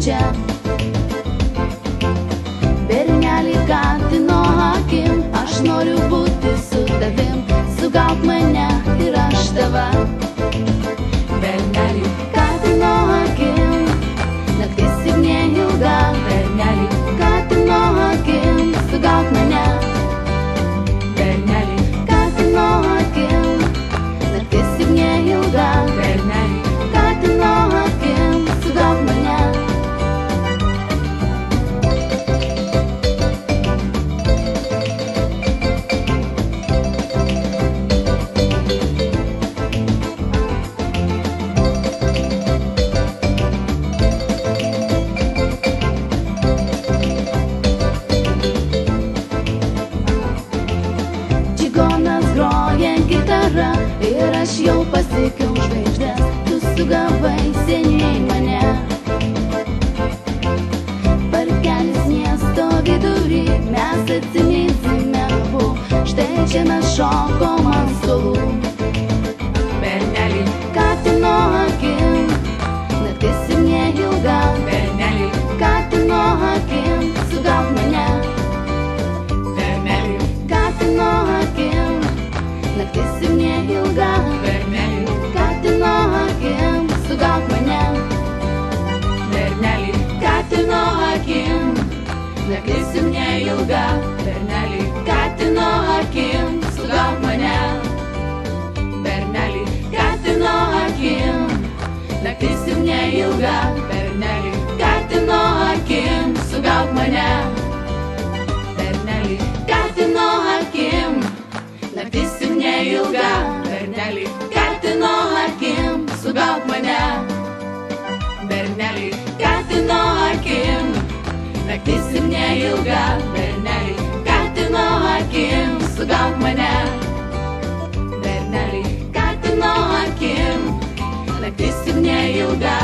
čia. Berneli katino akim, aš noriu būti su tavim, sugauk mane ir aš tave. Berneli katino akim, naktis ir neilga. Berneli katino akim, sugauk mane. Berneli katino akim, naktis ir neilga. Berneli katino akim, sugauk mane. Čigonas groja gitarą ir aš jau pasiekiau žvaigždės, tu sugavai seniai mane. Parkelis miesto vidury, mes atsiminysime abu, štai čia mes šokom ant stolų. Berneli katino akim, naktis ir neilga. Berneli katino akim, sugauk mane. Berneli katino akim, naktis ir neilga. Berneli katino akim, sugauk mane. Berneli katino akim, naktis ir neilga. Berneli katino akim, sugauk mane. Berneli katino akim, naktis ir neilga. Berneli katino akim, sugauk mane. Berneli katino akim, naktis ir neilga. Berneli katino akim, sugauk mane. Berneli katino akim, naktis ir neilga. Berneli katino akim, sugauk mane. Berneli katino akim, naktis ir neilga.